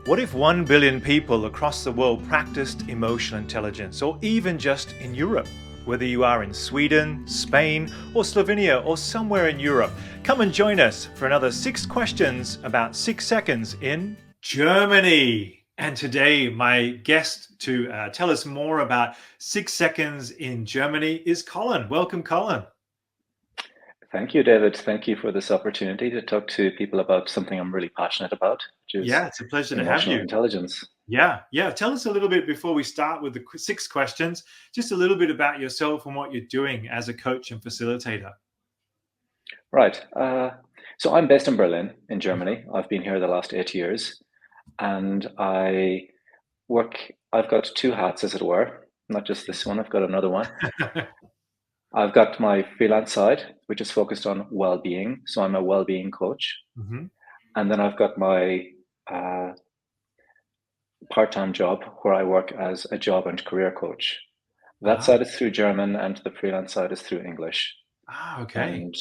What if 1 billion people across the world practiced emotional intelligence, or even just in Europe? Whether you are in Sweden, Spain, or Slovenia, or somewhere in Europe, come and join us for another 6 questions about 6 seconds in Germany. And today, my guest to tell us more about 6 seconds in Germany is Colin. Welcome, Colin. Thank you, David. Thank you for this opportunity to talk to people about something I'm really passionate about, which is Yeah, it's a pleasure to have emotional you. intelligence. Yeah. Tell us a little bit before we start with the 6 questions, just a little bit about yourself and what you're doing as a coach and facilitator. Right. So I'm based in Berlin, in Mhm. Germany. I've been here the last 8 years, and I've got two hats, as it were, not just this one, I've got another one. I've got my freelance side, which is focused on well-being. So I'm a well-being coach. Mhm. And then I've got my uh, part-time job where I work as a job and career coach. That Ah, side is through German, and the freelance side is through English. okay. And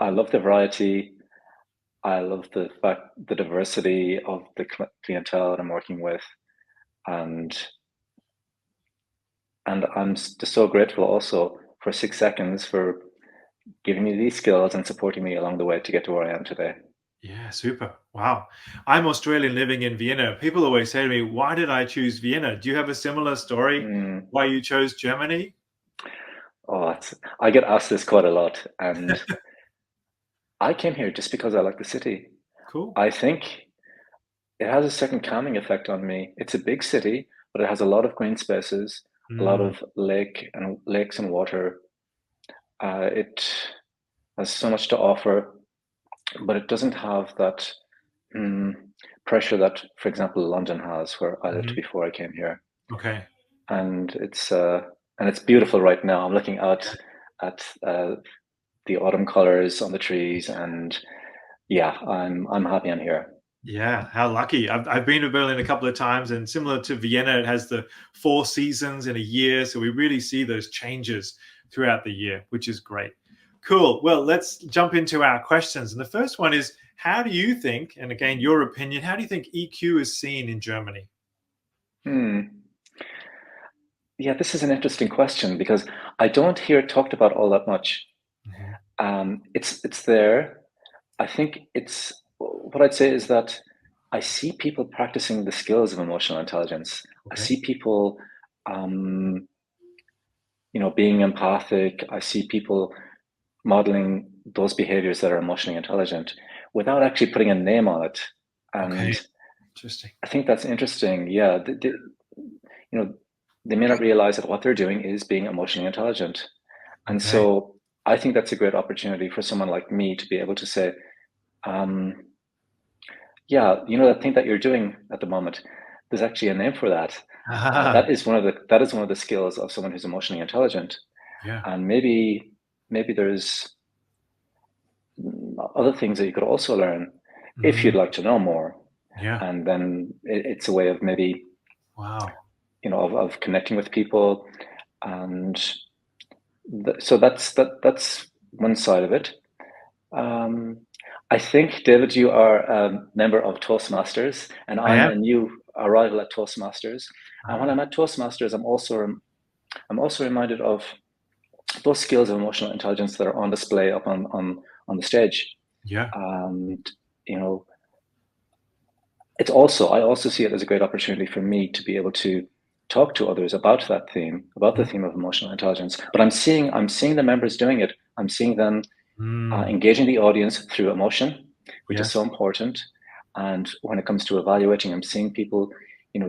I love the variety. I love the diversity of the clientele that I'm working with, and I'm just so grateful also for 6 seconds for giving me these skills and supporting me along the way to get to where I am today. Yeah, super. Wow. I'm Australian living in Vienna. People always say to me, "Why did I choose Vienna?" Do you have a similar story Mm. why you chose Germany? I get asked this quite a lot, and I came here just because I like the city. Cool. I think it has a certain calming effect on me. It's a big city, but it has a lot of green spaces, a lot Mm, of lakes and water. It has so much to offer, but it doesn't have that mm, pressure that, for example, London has, where I lived mhm. before I came here. Okay. And it's beautiful right now. I'm looking out at the autumn colors on the trees, and yeah, I'm happy I'm here. Yeah, how lucky. I've been to Berlin a couple of times, and similar to Vienna, it has the 4 seasons in a year, so we really see those changes throughout the year, which is great. Cool. Well, let's jump into our questions. And the first one is, how do you think, and again, your opinion, how do you think EQ is seen in Germany? Hmm. Yeah, this is an interesting question because I don't hear it talked about all that much. Mhm. It's there. I think it's what I'd say is that I see people practicing the skills of emotional intelligence. I Okay. see people, um, being empathic. I see people modeling those behaviors that are emotionally intelligent without actually putting a name on it. Okay. And Interesting. I think that's interesting. Yeah, you know, they may not realize that what they're doing is being emotionally intelligent. And Okay. so I think that's a great opportunity for someone like me to be able to say, um, yeah, that thing that you're doing at the moment, there's actually a name for that. Ah, That is one of the skills of someone who's emotionally intelligent. yeah. And maybe there's other things that you could also learn if you'd Mm, like to know more. yeah. And then it's a way of maybe Wow. of connecting with people, and so that's one side of it. Um, I think, David, you are a member of Toastmasters, and I I'm am. a new arrival at Toastmasters. And when Ah, I'm at Toastmasters, I'm also reminded of those skills of emotional intelligence that are on display up on the stage. yeah. And you know, I also see it as a great opportunity for me to be able to talk to others about that theme, about the Mm, theme of emotional intelligence. But I'm seeing the members doing it. I'm seeing them mm, engaging the audience through emotion, which is so yes. important. And when it comes to evaluating, I'm seeing people,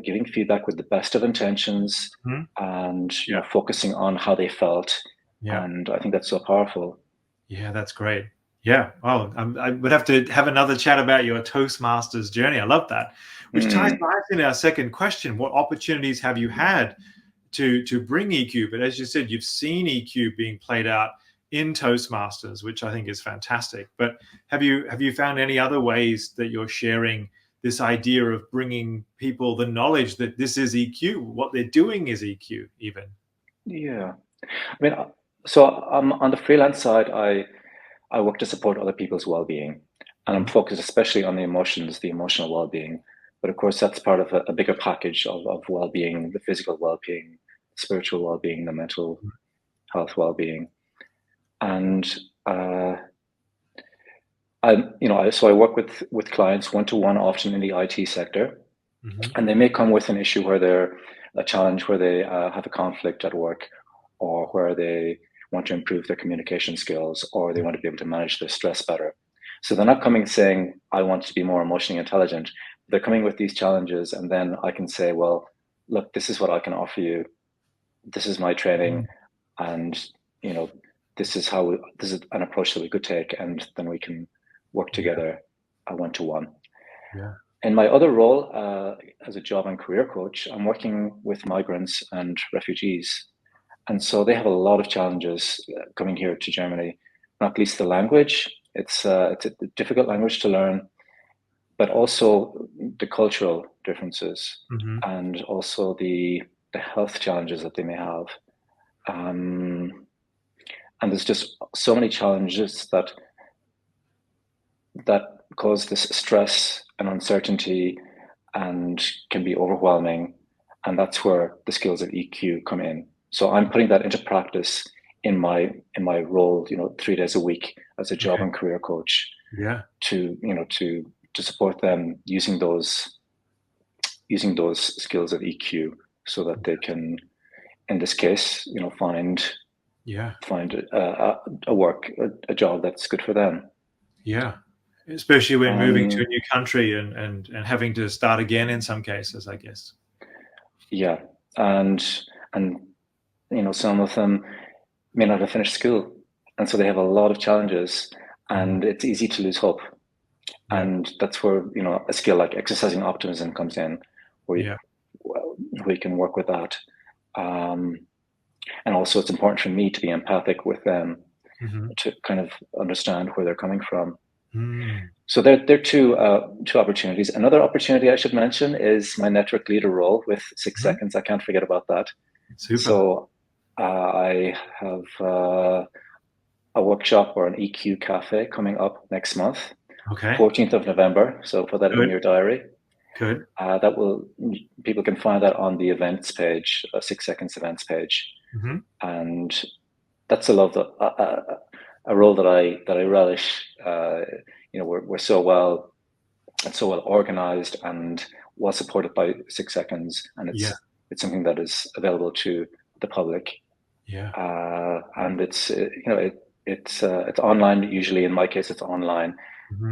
giving feedback with the best of intentions, Mhm. and Yeah. focusing on how they felt. Yeah. And I think that's so powerful. Yeah, that's great. Yeah. Oh, I would have to have another chat about your Toastmasters journey. I love that. Which ties Mm, nicely in our second question. What opportunities have you had to bring EQ? But as you said, you've seen EQ being played out in Toastmasters, which I think is fantastic. But have you found any other ways that you're sharing this idea of bringing people the knowledge that this is EQ, what they're doing is EQ, even? yeah. I mean, so on the freelance side, I work to support other people's well-being, and I'm Mhm. focused especially on the emotional well-being. But of course, that's part of a bigger package of well-being, the physical well-being, spiritual well-being, the mental health well-being. And so I work with clients one-to-one, often in the IT sector, and they may come with an issue where they're a challenge, where they have a conflict at work, or where they want to improve their communication skills, or they want to be able to manage their stress better. So they're not coming saying, I want to be more emotionally intelligent. They're coming with these challenges, and then I can say, well, look, this is what I can offer you. This is my training, and this is an approach that we could take, and then we can work together one-to-one. Yeah. In my other role as a job and career coach, I'm working with migrants and refugees. And so they have a lot of challenges coming here to Germany, not least the language. It's a difficult language to learn, but also the cultural differences, and also the health challenges that they may have. And there's just so many challenges that cause this stress and uncertainty and can be overwhelming. And that's where the skills of EQ come in. So I'm putting that into practice in my role, 3 days a week as a job and career coach. Yeah. To support them using those skills of EQ, so that they can, in this case, find a job that's good for them. Yeah. Especially when moving to a new country and having to start again in some cases, I guess. Yeah. And some of them may not have finished school, and so they have a lot of challenges, and it's easy to lose hope. Yeah. And that's where a skill like exercising optimism comes in, where we can work with that. And also, it's important for me to be empathic with them, to kind of understand where they're coming from. So there are two opportunities. Another opportunity I should mention is my network leader role with 6 Seconds. I can't forget about that. Super. So I have a workshop or an EQ cafe coming up next month, 14th of November. So put that in your diary. Good. People can find that on the events page, 6 Seconds events page, and that's a role that I relish. We're so well organized and well supported by 6 Seconds, and it's something that is available to the public. Yeah. And it's online. Usually, in my case, it's online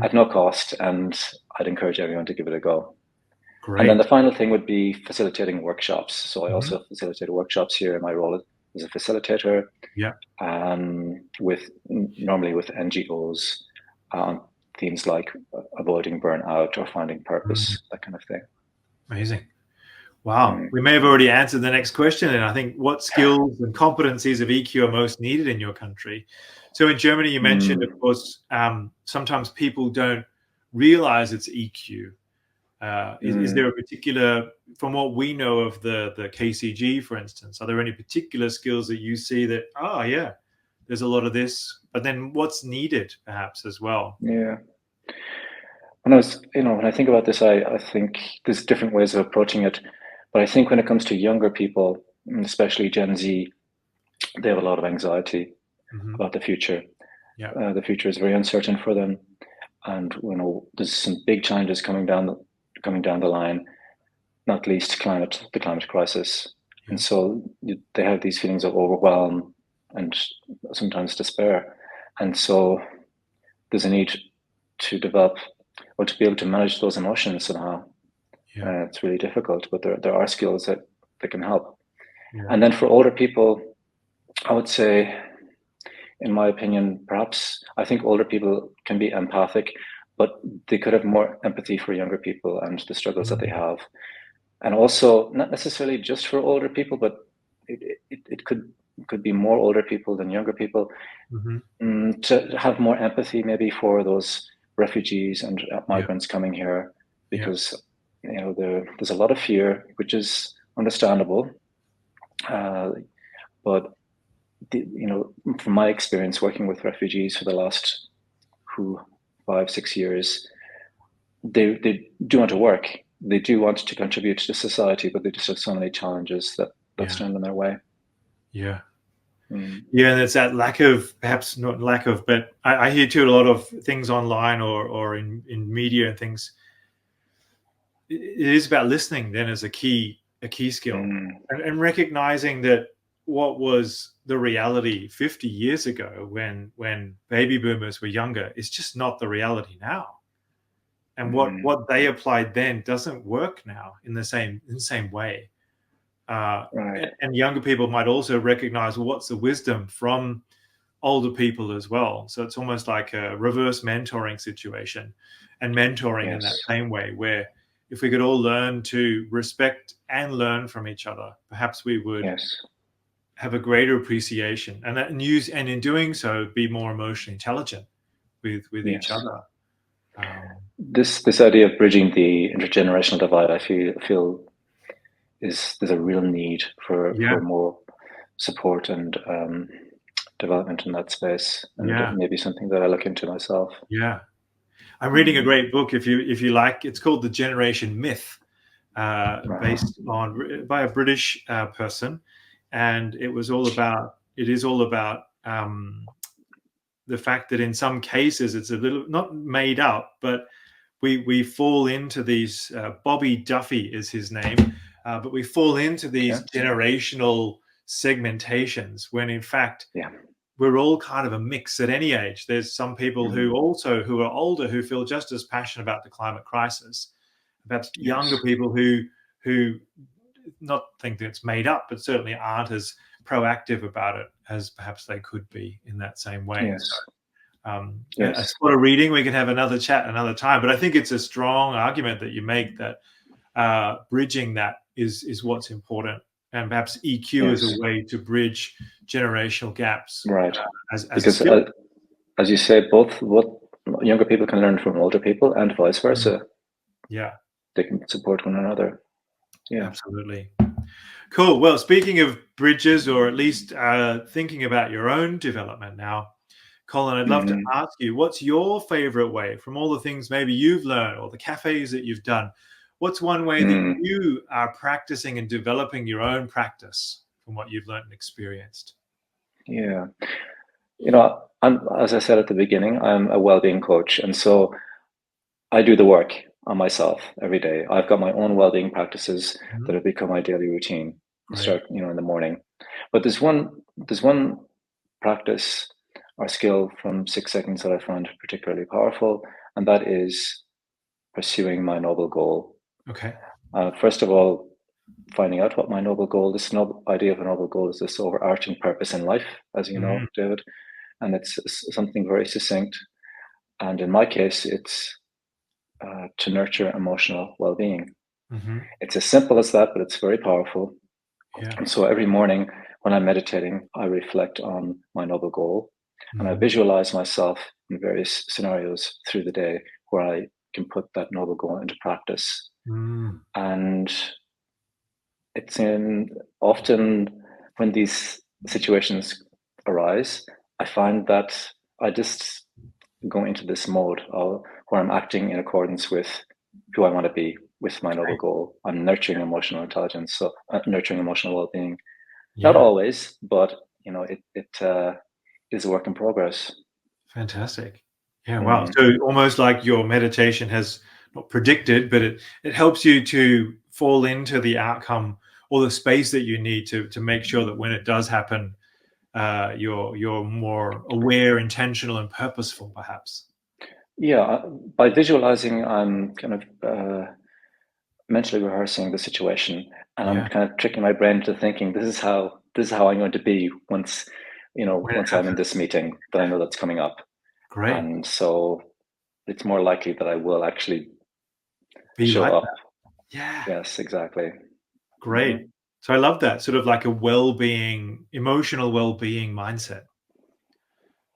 at no cost, and I'd encourage everyone to give it a go. Great. And then the final thing would be facilitating workshops. So I also facilitate workshops here in my role as a facilitator. Yeah. Normally with NGOs on themes like avoiding burnout or finding purpose, that kind of thing. Amazing. Wow. We may have already answered the next question. And I think, what skills and competencies of EQ are most needed in your country? So in Germany, you mentioned, of course, sometimes people don't realize it's EQ. Is there a particular, from what we know of the KCG, for instance, are there any particular skills that you see that, there's a lot of this, but then what's needed perhaps as well? Yeah. When I think about this, I think there's different ways of approaching it. But I think when it comes to younger people, especially Gen Z, they have a lot of anxiety about the future. Yeah. The future is very uncertain for them, and there's some big challenges coming down the line, not least the climate crisis. Yeah. And so they have these feelings of overwhelm and sometimes despair. And so there's a need to develop or to be able to manage those emotions somehow. Yeah. It's really difficult, but there are skills that can help. Yeah. And then for older people, I would say, in my opinion, perhaps I think older people can be empathic, but they could have more empathy for younger people and the struggles that they have. And also, not necessarily just for older people, but it could be more older people than younger people, to have more empathy maybe for those refugees and migrants coming here, because there's a lot of fear, which is understandable. But from my experience working with refugees for the last 5-6 years, they do want to work. they do want to contribute to society, but they just have so many challenges that Yeah. stand in their way. Yeah. Mm. Yeah, and it's that lack of, perhaps not lack of, but I hear too a lot of things online or in media and things. It is about listening then as a key skill, Mm. and recognizing that what was the reality 50 years ago when baby boomers were younger is just not the reality now. And Mm. what they applied then doesn't work now in the same way. Right. And younger people might also recognize, well, what's the wisdom from older people as well. So it's almost like a reverse mentoring situation, and mentoring in that Yes. same way, where if we could all learn to respect and learn from each other, perhaps we would Yes. have a greater appreciation, and in doing so, be more emotionally intelligent with each Yes. other. Um, This idea of bridging the intergenerational divide, I feel is there's a real need yeah, for more support and development in that space, and yeah, maybe something that I look into myself. yeah. I'm reading a Mm. great book. If you like, it's called The Generation Myth, Uh-huh. based on by a British person, and it is all about the fact that in some cases it's a little not made up, but we fall into these. Bobby Duffy is his name, but we fall into Okay. these generational segmentations when in fact Yeah. we're all kind of a mix at any age. There's some people Mm. who are older who feel just as passionate about the climate crisis. Perhaps younger Yes. people who not think that it's made up, but certainly aren't as proactive about it as perhaps they could be in that same way. Yes. A Yes. sort of reading, we can have another chat another time, but I think it's a strong argument that you make that bridging that is what's important, and perhaps EQ is a Yes. way to bridge generational gaps Right. as a Because skill. as you say, both what younger people can learn from older people and vice Mm. versa. Yeah, They can support one another. Yeah. absolutely. Cool. Well, speaking of bridges, or at least thinking about your own development now, Colin, I'd love to Hmm. ask you, what's your favorite way from all the things maybe you've learned or the cafes that you've done? What's one way that Mm. you are practicing and developing your own practice from what you've learned and experienced? Yeah. As I said at the beginning, I'm a well-being coach, and so I do the work on myself every day. I've got my own well-being practices that Mhm. have become my daily routine. Great. Start, in the morning. But there's one practice or skill from 6 seconds that I find particularly powerful, and that is pursuing my noble goal. Okay. First of all, finding out what my noble goal, this noble idea of a noble goal is this overarching purpose in life, as you Mhm. know, David, and it's something very succinct. And in my case, it's to nurture emotional well-being. Mhm. It's as simple as that, but it's very powerful. Yeah. And so every morning when I'm meditating, I reflect on my noble goal, and I Mhm. visualize myself in various scenarios through the day where I can put that noble goal into practice. Mm. And it's in often when these situations arise, I find that I just go into this mode where I'm acting in accordance with who I want to be, with my noble Great. goal. I'm nurturing emotional intelligence, so nurturing emotional well-being. Not Yeah. always, but it is a work in progress. Fantastic. Yeah, wow. Mm. So almost like your meditation has not predicted, but it helps you to fall into the outcome or the space that you need to make sure that when it does happen, you're more aware, intentional, and purposeful, perhaps. Yeah, by visualizing, I'm kind of mentally rehearsing the situation, and I'm Yeah, kind of tricking my brain to thinking this is how I'm going to be once when it once I'm in happens. this meeting that I know that's coming up, Great. and so it's more likely that I will actually Be show like up. that. Yeah, Yes, exactly. great. Hmm. So I love that sort of like a well-being, emotional well-being mindset.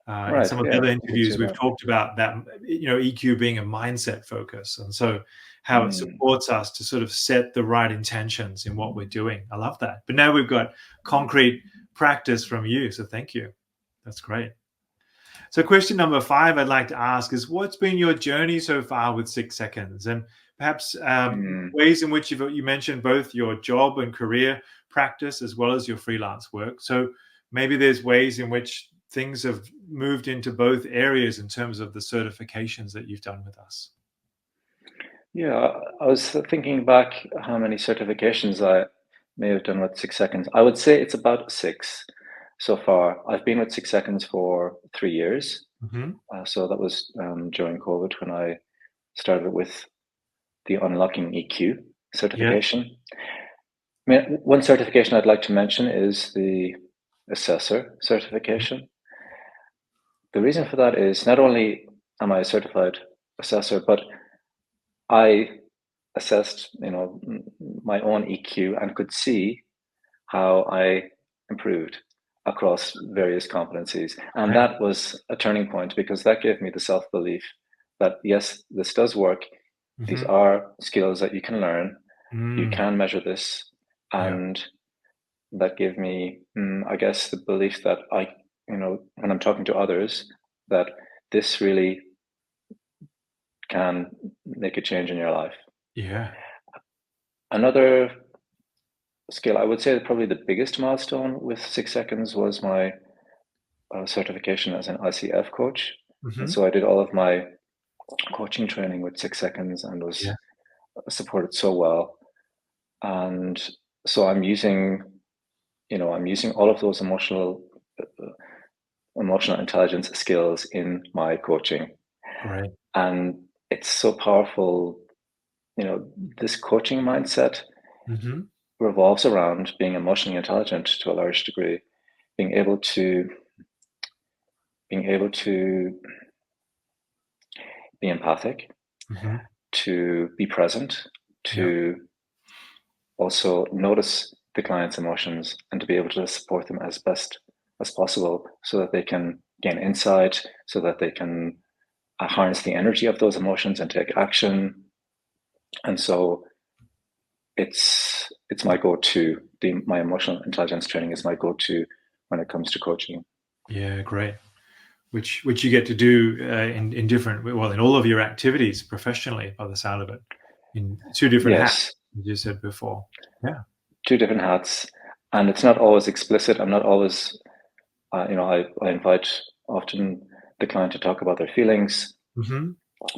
In Right. some of the Yeah, other you could say interviews, we've that. talked about that, EQ being a mindset focus, and so how it Mm. supports us to sort of set the right intentions in what we're doing. I love that. But now we've got concrete practice from you, so thank you. That's great. So question number 5 I'd like to ask is, what's been your journey so far with 6 seconds? And perhaps ways in which you mentioned both your job and career practice as well as your freelance work. So maybe there's ways in which things have moved into both areas in terms of the certifications that you've done with us. Yeah, I was thinking back how many certifications I may have done with 6 seconds. I would say it's about six so far. I've been with 6 seconds for 3 years. Mm-hmm. So that was during COVID when I started with the Unlocking EQ Yeah. certification. One certification I'd like to mention is the Assessor certification. The reason for that is not only am I a certified assessor, but I assessed, my own EQ and could see how I improved across various competencies. And Right. that was a turning point because that gave me the self-belief that yes, this does work. These Mm-hmm. are skills that you can learn. You Mm. can measure this. Yeah. And that gave me, I guess, the belief that when I'm talking to others, that this really can make a change in your life. Yeah. Another skill, I would say that probably the biggest milestone with 6 seconds was my certification as an ICF coach. And Mm-hmm. so I did all of my coaching training with 6 seconds and was Yeah. supported so well. And so I'm using all of those emotional intelligence skills in my coaching. Great. And it's so powerful. This coaching mindset Mm-hmm. revolves around being emotionally intelligent to a large degree, being able to being able to be empathic, Mm-hmm. to be present, Yeah. to also notice the client's emotions and to be able to support them as best as possible so that they can gain insight, so that they can harness the energy of those emotions and take action. And so it's my go-to. My emotional intelligence training is my go-to when it comes to coaching. Yeah. Great. Which you get to do in different, well, in all of your activities professionally, by the sound of it, in two different hats, Yes, as you said before. Yeah. two different hats, and it's not always explicit. I'm not always, I invite often the client to talk about their feelings, Mm-hmm.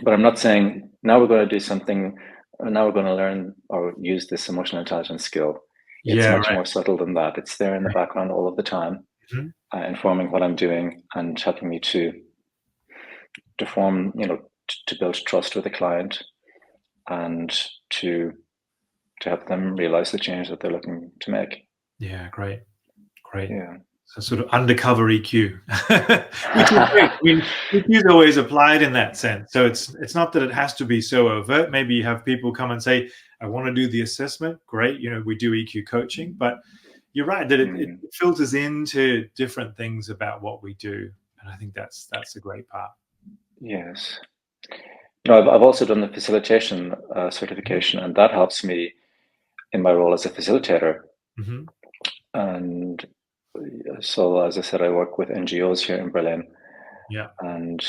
but I'm not saying now we're going to do something, or now we're going to learn or use this emotional intelligence skill. It's Yeah. much Right. more subtle than that. It's there in the background all of the time, Mm-hmm. informing what I'm doing and helping me to form, to build trust with the client and to to help them realize the change that they're looking to make. Yeah. Great. Great. Yeah. So sort of undercover EQ, which is great. I mean, EQ is always applied in that sense. So it's not that it has to be so overt. Maybe you have people come and say, "I want to do the assessment." Great, we do EQ coaching, but you're right that it Mm, filters into different things about what we do, and I think that's a great part. yes. I've also done the facilitation certification, and that helps me in my role as a facilitator. Mm-hmm. And so, as I said, I work with NGOs here in Berlin, Yeah. and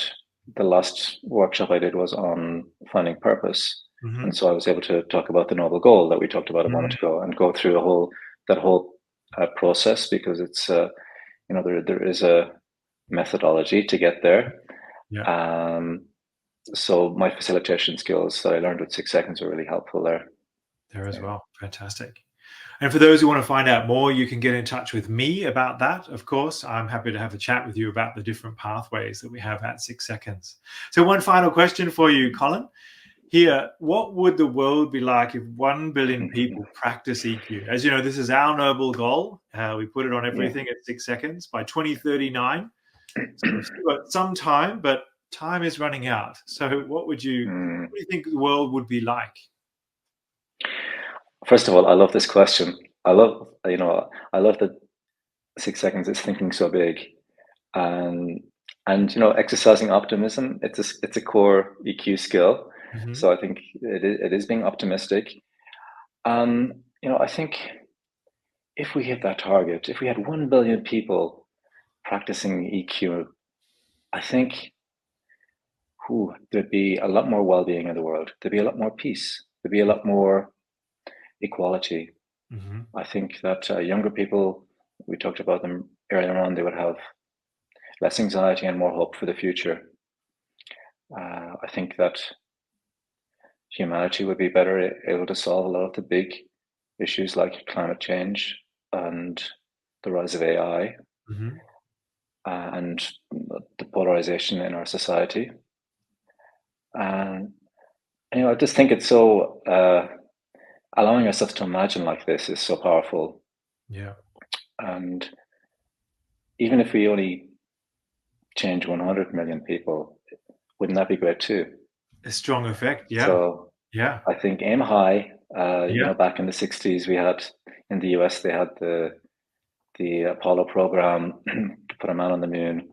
the last workshop I did was on finding purpose. Mm-hmm. And so I was able to talk about the noble goal that we talked about a Mm. moment ago, and go through that whole process because it's there is a methodology to get there. Yeah. Um, so my facilitation skills that I learned with 6 seconds were really helpful there. There as Yeah. well. Fantastic. And for those who want to find out more, you can get in touch with me about that. Of course, I'm happy to have a chat with you about the different pathways that we have at 6 seconds. So, one final question for you, Colin. Here, what would the world be like if 1 billion people practice EQ? As you know, this is our noble goal. We put it on Yeah. everything at 6 seconds by 2039. So we've still got some time, but time is running out. So, what do you Mm. think the world would be like? First of all, I love this question. I love that 6 seconds is thinking so big, and exercising optimism. It's a core EQ skill. Hmm. So I think it is being optimistic. I think if we hit that target, if we had 1 billion people practicing EQ, I think there'd be a lot more well-being in the world. There'd be a lot more peace. There'd be a lot more equality. I think that younger people, we talked about them earlier on, they would have less anxiety and more hope for the future. I think that humanity would be better able to solve a lot of the big issues like climate change and the rise of AI and the polarization in our society. And I just think it's so allowing ourselves to imagine like this is so powerful. Yeah. And even if we only change 100 million people, wouldn't that be great too? A strong effect. Yeah. So yeah. I think aim high. Back in the 60s, we had in the US, they had the Apollo program to put a man on the moon.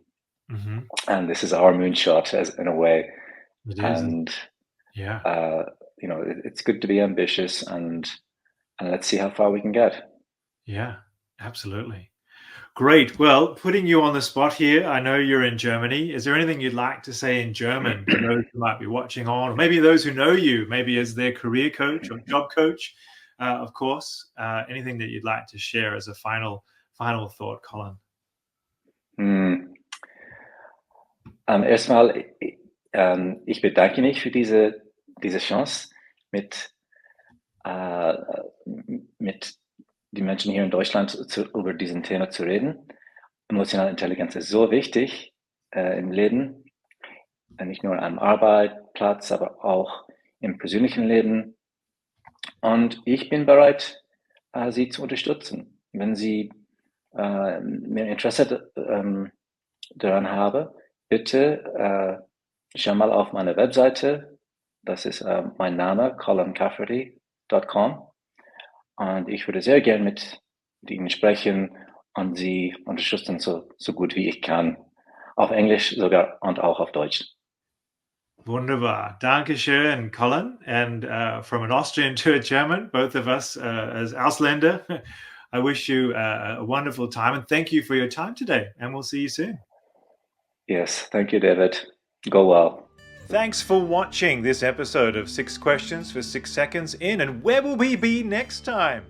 And this is our moonshot in a way. It is. And yeah. It's good to be ambitious and let's see how far we can get. Yeah, absolutely. Great. Well, putting you on the spot here, I know you're in Germany. Is there anything you'd like to say in German to those who might be watching on, or maybe those who know you, maybe as their career coach or job coach, of course? Anything that you'd like to share as a final thought, Colin? Erstmal, ich bedanke mich für diese Chance, mit den Menschen hier in Deutschland über diesen Thema zu reden. Emotionale Intelligenz ist so wichtig im Leben, nicht nur am Arbeitsplatz, aber auch im persönlichen Leben. Und ich bin bereit, Sie zu unterstützen. Wenn Sie mehr Interesse daran haben, bitte schau mal auf meine Webseite. Das ist mein Name, ColinCafferty.com. Und ich würde sehr gern mit Ihnen sprechen und Sie unterstützen, so gut wie ich kann. Auf Englisch sogar und auch auf Deutsch. Wunderbar. Dankeschön, Colin. And from an Austrian to a German, both of us as Ausländer, I wish you a wonderful time and thank you for your time today. And we'll see you soon. Yes, thank you, David. Go well. Thanks for watching this episode of 6 Questions for 6 Seconds in. And where will we be next time?